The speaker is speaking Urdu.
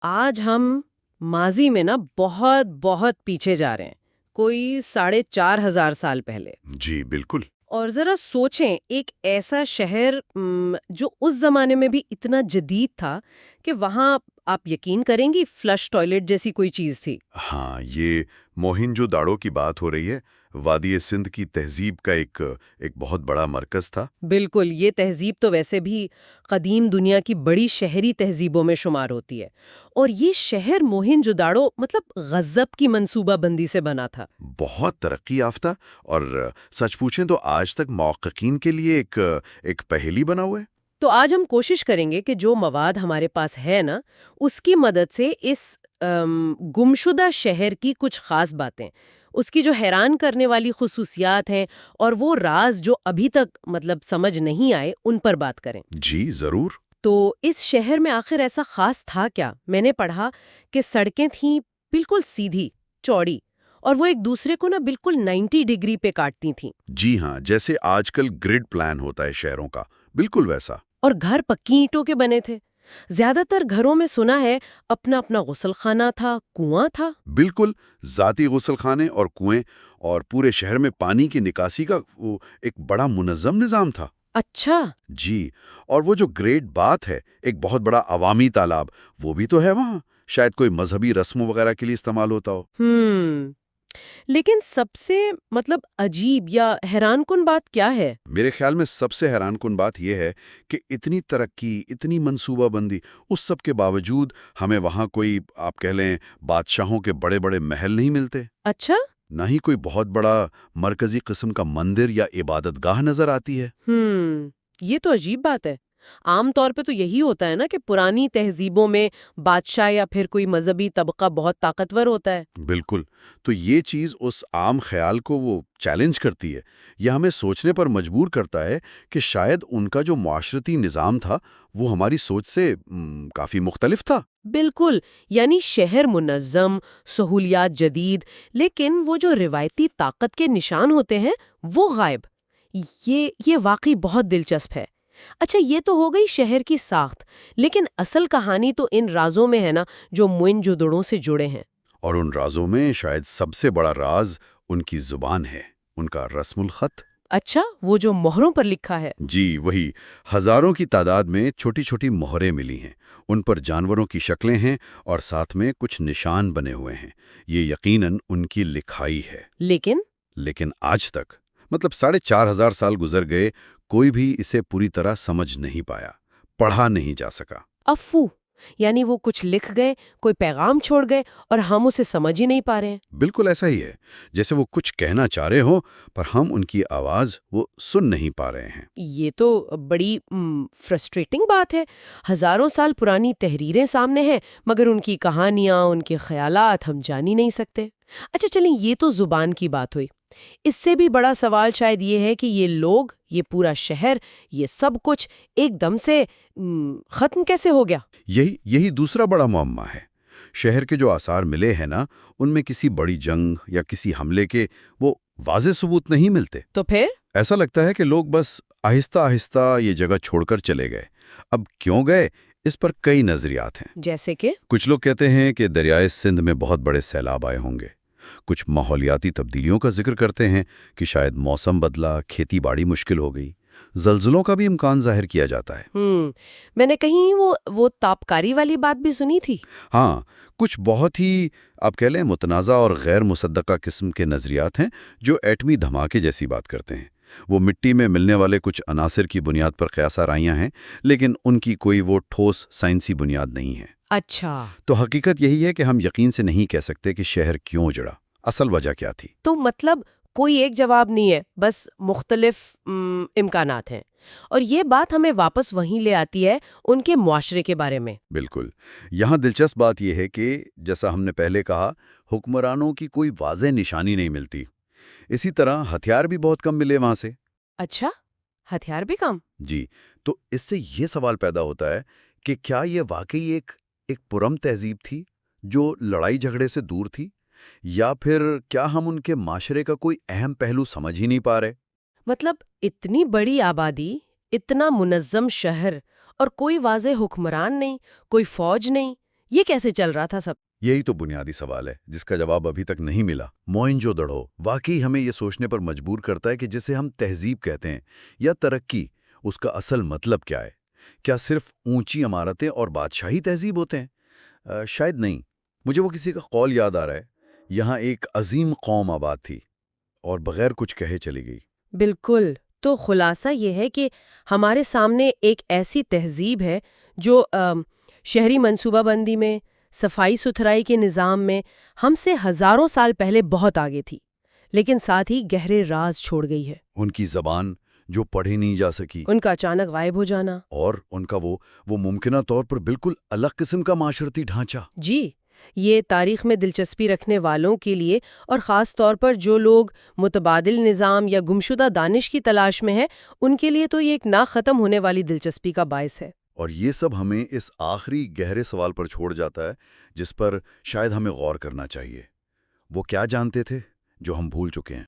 آج ہم ماضی میں نا بہت بہت پیچھے جا رہے ہیں، کوئی 4,500 سال پہلے۔ جی بالکل۔ اور ذرا سوچیں، ایک ایسا شہر جو اس زمانے میں بھی اتنا جدید تھا کہ وہاں آپ یقین کریں گی فلش ٹوائلٹ جیسی کوئی چیز تھی۔ ہاں، یہ موہنجو داڑو کی بات ہو رہی ہے۔ وادی سندھ کی تہذیب کا ایک بہت بڑا مرکز تھا۔ بالکل، یہ تہذیب تو ویسے بھی قدیم دنیا کی بڑی شہری تہذیبوں میں شمار ہوتی ہے، اور یہ شہر موہنجو داڑو مطلب غضب کی منصوبہ بندی سے بنا تھا۔ بہت ترقی یافتہ، اور سچ پوچھیں تو آج تک محققین کے لیے ایک پہیلی بنا ہوا ہے۔ تو آج ہم کوشش کریں گے کہ جو مواد ہمارے پاس ہے نا، اس کی مدد سے اس گمشدہ شہر کی کچھ خاص باتیں، اس کی جو حیران کرنے والی خصوصیات ہیں اور وہ راز جو ابھی تک مطلب سمجھ نہیں آئے، ان پر بات کریں۔ جی ضرور۔ تو اس شہر میں آخر ایسا خاص تھا کیا؟ میں نے پڑھا کہ سڑکیں تھیں بالکل سیدھی، چوڑی، اور وہ ایک دوسرے کو نا بالکل 90 ڈگری پہ کاٹتی تھیں۔ جی ہاں، جیسے آج کل گریڈ پلان ہوتا ہے شہروں کا، بالکل ویسا۔ اور گھر پکی اینٹوں کے بنے تھے۔ زیادہ تر گھروں میں سنا ہے اپنا اپنا غسل خانہ تھا، کنواں تھا۔ بالکل، ذاتی غسل خانے اور کنویں، اور پورے شہر میں پانی کی نکاسی کا وہ ایک بڑا منظم نظام تھا۔ اچھا۔ جی، اور وہ جو گریٹ بات ہے، ایک بہت بڑا عوامی تالاب، وہ بھی تو ہے وہاں، شاید کوئی مذہبی رسموں وغیرہ کے لیے استعمال ہوتا ہو۔ لیکن سب سے مطلب عجیب یا حیران کن بات کیا ہے؟ میرے خیال میں سب سے حیران کن بات یہ ہے کہ اتنی ترقی، اتنی منصوبہ بندی، اس سب کے باوجود ہمیں وہاں کوئی آپ کہہ لیں بادشاہوں کے بڑے بڑے محل نہیں ملتے۔ اچھا۔ نہ ہی کوئی بہت بڑا مرکزی قسم کا مندر یا عبادت گاہ نظر آتی ہے۔ یہ تو عجیب بات ہے۔ عام طور پہ تو یہی ہوتا ہے نا کہ پرانی تہذیبوں میں بادشاہ یا پھر کوئی مذہبی طبقہ بہت طاقتور ہوتا ہے۔ بالکل، تو یہ چیز اس عام خیال کو وہ چیلنج کرتی ہے، یہ ہمیں سوچنے پر مجبور کرتا ہے کہ شاید ان کا جو معاشرتی نظام تھا وہ ہماری سوچ سے کافی مختلف تھا۔ بالکل، یعنی شہر منظم، سہولیات جدید، لیکن وہ جو روایتی طاقت کے نشان ہوتے ہیں وہ غائب۔ یہ واقعی بہت دلچسپ ہے۔ اچھا، یہ تو ہو گئی شہر کی ساخت، لیکن اصل کہانی تو ان رازوں میں ہے نا جو موئن دڑوں سے جڑے ہیں۔ اور ان رازوں میں شاید سب سے بڑا راز ان کی زبان ہے، ان کا رسم الخط۔ اچھا، وہ جو مہروں پر لکھا ہے؟ جی وہی، ہزاروں کی تعداد میں چھوٹی چھوٹی مہریں ملی ہیں، ان پر جانوروں کی شکلیں ہیں اور ساتھ میں کچھ نشان بنے ہوئے ہیں۔ یہ یقیناً ان کی لکھائی ہے۔ لیکن آج تک، مطلب 4,500 سال گزر گئے، کوئی بھی اسے پوری طرح سمجھ نہیں پایا، پڑھا نہیں جا سکا۔ افو، یعنی وہ کچھ لکھ گئے، کوئی پیغام چھوڑ گئے اور ہم اسے سمجھ ہی نہیں پا رہے ہیں۔ بالکل ایسا ہی ہے، جیسے وہ کچھ کہنا چاہ رہے ہوں پر ہم ان کی آواز وہ سن نہیں پا رہے ہیں۔ یہ تو بڑی فرسٹریٹنگ بات ہے۔ ہزاروں سال پرانی تحریریں سامنے ہیں، مگر ان کی کہانیاں، ان کے خیالات ہم جان ہی نہیں سکتے۔ اچھا چلیں، یہ تو زبان کی بات ہوئی۔ اس سے بھی بڑا سوال شاید یہ ہے کہ یہ لوگ، یہ پورا شہر، یہ سب کچھ ایک دم سے ختم کیسے ہو گیا؟ یہی دوسرا بڑا معمہ ہے۔ شہر کے جو آثار ملے ہیں نا، ان میں کسی بڑی جنگ یا کسی حملے کے وہ واضح ثبوت نہیں ملتے۔ تو پھر ایسا لگتا ہے کہ لوگ بس آہستہ آہستہ یہ جگہ چھوڑ کر چلے گئے۔ اب کیوں گئے، اس پر کئی نظریات ہیں۔ جیسے کہ کچھ لوگ کہتے ہیں کہ دریائے سندھ میں بہت بڑے سیلاب آئے ہوں گے۔ کچھ ماحولیاتی تبدیلیوں کا ذکر کرتے ہیں کہ شاید موسم بدلا، کھیتی باڑی مشکل ہو گئی۔ زلزلوں کا بھی امکان ظاہر کیا جاتا ہے۔ میں نے کہیں وہ تابکاری والی بات بھی سنی تھی۔ ہاں، کچھ بہت ہی آپ کہہ لیں متنازع اور غیر مصدقہ قسم کے نظریات ہیں جو ایٹمی دھماکے جیسی بات کرتے ہیں۔ وہ مٹی میں ملنے والے کچھ عناصر کی بنیاد پر قیاس آرائیاں ہیں، لیکن ان کی کوئی وہ ٹھوس سائنسی بنیاد نہیں ہے۔ اچھا، تو حقیقت یہی ہے کہ ہم یقین سے نہیں کہہ سکتے کہ شہر کیوں جڑا، اصل وجہ کیا تھی۔ تو مطلب کوئی ایک جواب نہیں ہے، بس مختلف امکانات ہیں۔ اور یہ بات ہمیں واپس وہیں لے آتی ہے ان کے معاشرے کے بارے میں۔ بالکل، یہاں دلچسپ بات یہ ہے کہ جیسا ہم نے پہلے کہا، حکمرانوں کی کوئی واضح نشانی نہیں ملتی۔ اسی طرح ہتھیار بھی بہت کم ملے وہاں سے۔ اچھا، ہتھیار بھی کم؟ جی، تو اس سے یہ سوال پیدا ہوتا ہے کہ کیا یہ واقعی ایک پرم تہذیب تھی جو لڑائی جھگڑے سے دور تھی، یا پھر کیا ہم ان کے معاشرے کا کوئی اہم پہلو سمجھ ہی نہیں پا رہے؟ مطلب اتنی بڑی آبادی، اتنا منظم شہر، اور کوئی واضح حکمران نہیں، کوئی فوج نہیں، یہ کیسے چل رہا تھا سب؟ یہی تو بنیادی سوال ہے جس کا جواب ابھی تک نہیں ملا۔ موئنجو-دڑو واقعی ہمیں یہ سوچنے پر مجبور کرتا ہے کہ جسے ہم تہذیب کہتے ہیں یا ترقی، اس کا اصل مطلب کیا ہے؟ کیا صرف اونچی عمارتیں اور بادشاہی تہذیب ہوتے ہیں؟ شاید نہیں۔ مجھے وہ کسی کا قول یاد آ رہا ہے، یہاں ایک عظیم قوم آباد تھی اور بغیر کچھ کہے چلی گئی۔ بالکل۔ تو خلاصہ یہ ہے کہ ہمارے سامنے ایک ایسی تہذیب ہے جو شہری منصوبہ بندی میں، صفائی ستھرائی کے نظام میں ہم سے ہزاروں سال پہلے بہت آگے تھی، لیکن ساتھ ہی گہرے راز چھوڑ گئی ہے۔ ان کی زبان جو پڑھی نہیں جا سکی، ان کا اچانک غائب ہو جانا، اور ان کا وہ ممکنہ طور پر بالکل الگ قسم کا معاشرتی ڈھانچہ۔ جی، یہ تاریخ میں دلچسپی رکھنے والوں کے لیے اور خاص طور پر جو لوگ متبادل نظام یا گمشدہ دانش کی تلاش میں ہیں، ان کے لیے تو یہ ایک نہ ختم ہونے والی دلچسپی کا باعث ہے۔ اور یہ سب ہمیں اس آخری گہرے سوال پر چھوڑ جاتا ہے جس پر شاید ہمیں غور کرنا چاہیے۔ وہ کیا جانتے تھے جو ہم بھول چکے ہیں؟